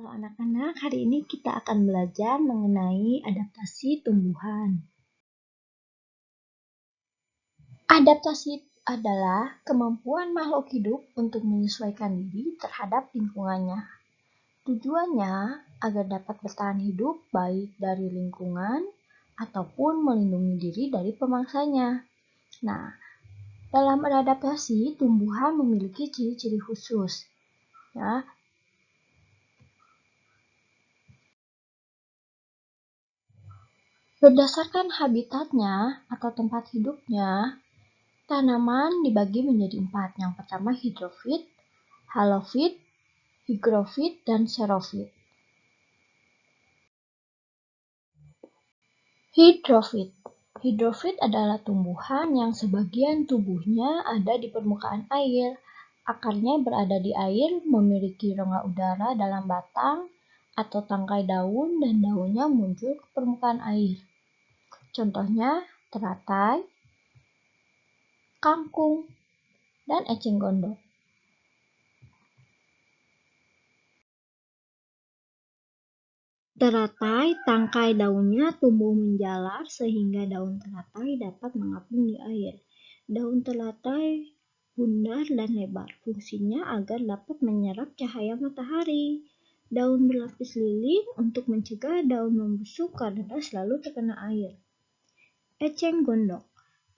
Halo anak-anak, hari ini kita akan belajar mengenai adaptasi tumbuhan. Adaptasi adalah kemampuan makhluk hidup untuk menyesuaikan diri terhadap lingkungannya. Tujuannya agar dapat bertahan hidup baik dari lingkungan ataupun melindungi diri dari pemangsanya. Nah, dalam beradaptasi, tumbuhan memiliki ciri-ciri khusus. Ya, berdasarkan habitatnya atau tempat hidupnya, tanaman dibagi menjadi 4. Yang pertama hidrofit, halofit, higrofit, dan xerofit. Hidrofit. Hidrofit adalah tumbuhan yang sebagian tubuhnya ada di permukaan air. Akarnya berada di air, memiliki rongga udara dalam batang atau tangkai daun, dan daunnya muncul ke permukaan air. Contohnya teratai, kangkung, dan eceng gondok. Teratai, tangkai daunnya tumbuh menjalar sehingga daun teratai dapat mengapung di air. Daun teratai bundar dan lebar, fungsinya agar dapat menyerap cahaya matahari. Daun berlapis lilin untuk mencegah daun membusuk karena selalu terkena air. Eceng gondok.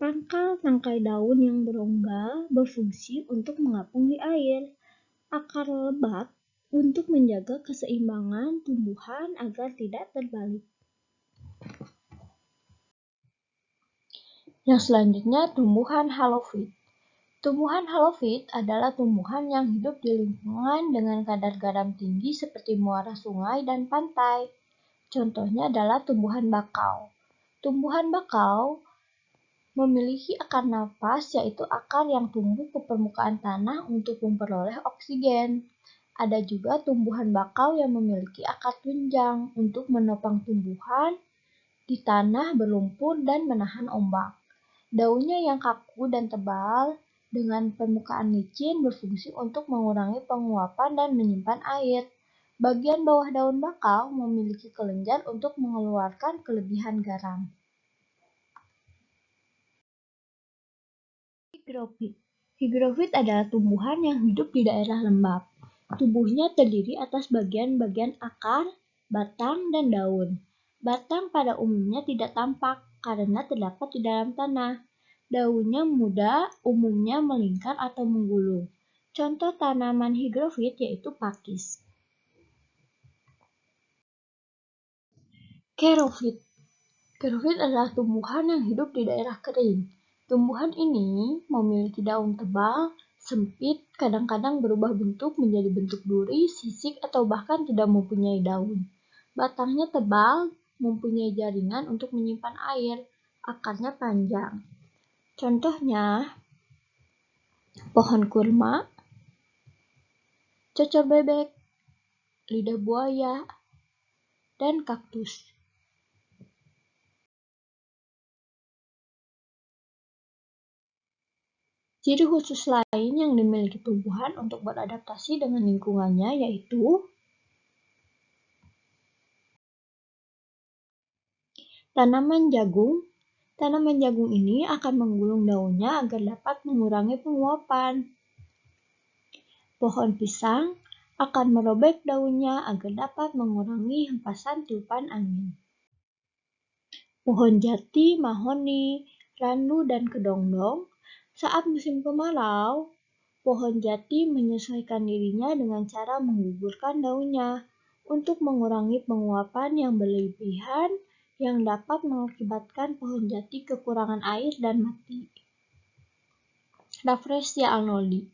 Pangkal tangkai daun yang berongga berfungsi untuk mengapung di air. Akar lebat untuk menjaga keseimbangan tumbuhan agar tidak terbalik. Yang selanjutnya, tumbuhan halofit. Tumbuhan halofit adalah tumbuhan yang hidup di lingkungan dengan kadar garam tinggi seperti muara sungai dan pantai. Contohnya adalah tumbuhan bakau. Tumbuhan bakau memiliki akar napas, yaitu akar yang tumbuh ke permukaan tanah untuk memperoleh oksigen. Ada juga tumbuhan bakau yang memiliki akar tunjang untuk menopang tumbuhan di tanah berlumpur dan menahan ombak. Daunnya yang kaku dan tebal dengan permukaan licin berfungsi untuk mengurangi penguapan dan menyimpan air. Bagian bawah daun bakau memiliki kelenjar untuk mengeluarkan kelebihan garam. Higrofit. Higrofit adalah tumbuhan yang hidup di daerah lembab. Tubuhnya terdiri atas bagian-bagian akar, batang, dan daun. Batang pada umumnya tidak tampak karena terdapat di dalam tanah. Daunnya muda, umumnya melingkar atau menggulung. Contoh tanaman higrofit yaitu pakis. Xerofit. Xerofit adalah tumbuhan yang hidup di daerah kering. Tumbuhan ini memiliki daun tebal, sempit, kadang-kadang berubah bentuk menjadi bentuk duri, sisik, atau bahkan tidak mempunyai daun. Batangnya tebal, mempunyai jaringan untuk menyimpan air, akarnya panjang. Contohnya, pohon kurma, cocor bebek, lidah buaya, dan kaktus. Ciri khusus lain yang dimiliki tumbuhan untuk beradaptasi dengan lingkungannya yaitu tanaman jagung. Tanaman jagung ini akan menggulung daunnya agar dapat mengurangi penguapan. Pohon pisang akan merobek daunnya agar dapat mengurangi hempasan tiupan angin. Pohon jati, mahoni, randu, dan kedondong. Saat musim kemarau, pohon jati menyesuaikan dirinya dengan cara menggugurkan daunnya untuk mengurangi penguapan yang berlebihan yang dapat mengakibatkan pohon jati kekurangan air dan mati. Rafflesia arnoldii.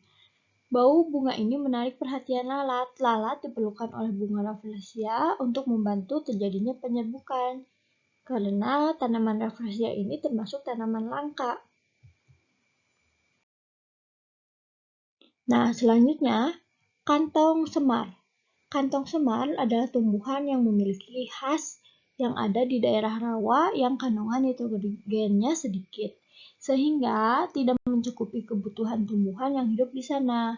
Bau bunga ini menarik perhatian lalat. Lalat diperlukan oleh bunga Rafflesia untuk membantu terjadinya penyerbukan. Karena tanaman Rafflesia ini termasuk tanaman langka. Nah, selanjutnya, kantong semar. Kantong semar adalah tumbuhan yang memiliki khas yang ada di daerah rawa yang kandungan nitrogennya sedikit, sehingga tidak mencukupi kebutuhan tumbuhan yang hidup di sana.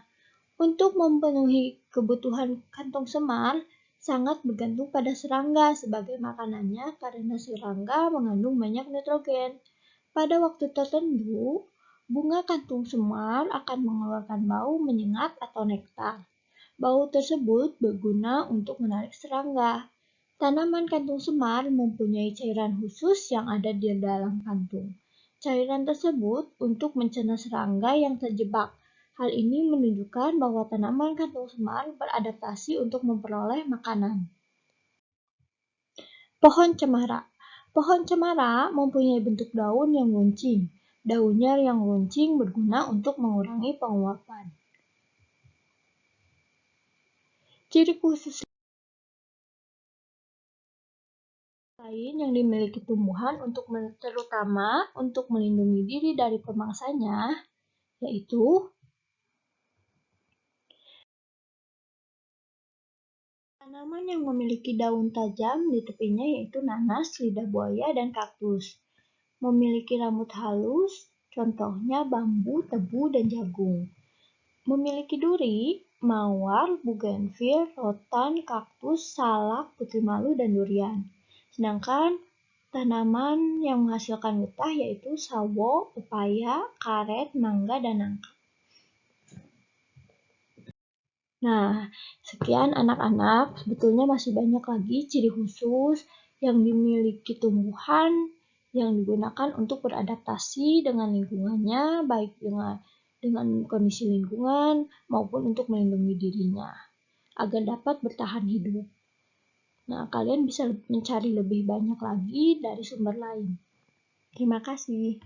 Untuk memenuhi kebutuhan kantong semar, sangat bergantung pada serangga sebagai makanannya karena serangga mengandung banyak nitrogen. Pada waktu tertentu, bunga kantung semar akan mengeluarkan bau menyengat atau nektar. Bau tersebut berguna untuk menarik serangga. Tanaman kantung semar mempunyai cairan khusus yang ada di dalam kantung. Cairan tersebut untuk mencerna serangga yang terjebak. Hal ini menunjukkan bahwa tanaman kantung semar beradaptasi untuk memperoleh makanan. Pohon cemara. Pohon cemara mempunyai bentuk daun yang runcing. Daunnya yang runcing berguna untuk mengurangi penguapan. Ciri khusus lain yang dimiliki tumbuhan terutama untuk melindungi diri dari pemangsanya, yaitu tanaman yang memiliki daun tajam di tepinya yaitu nanas, lidah buaya, dan kaktus. Memiliki rambut halus, contohnya bambu, tebu, dan jagung. Memiliki duri, mawar, bougainville, rotan, kaktus, salak, putih malu, dan durian. Sedangkan tanaman yang menghasilkan getah yaitu sawo, pepaya, karet, mangga, dan nangka. Nah, sekian anak-anak, sebetulnya masih banyak lagi ciri khusus yang dimiliki tumbuhan yang digunakan untuk beradaptasi dengan lingkungannya, baik dengan kondisi lingkungan maupun untuk melindungi dirinya agar dapat bertahan hidup. Nah, kalian bisa mencari lebih banyak lagi dari sumber lain. Terima kasih.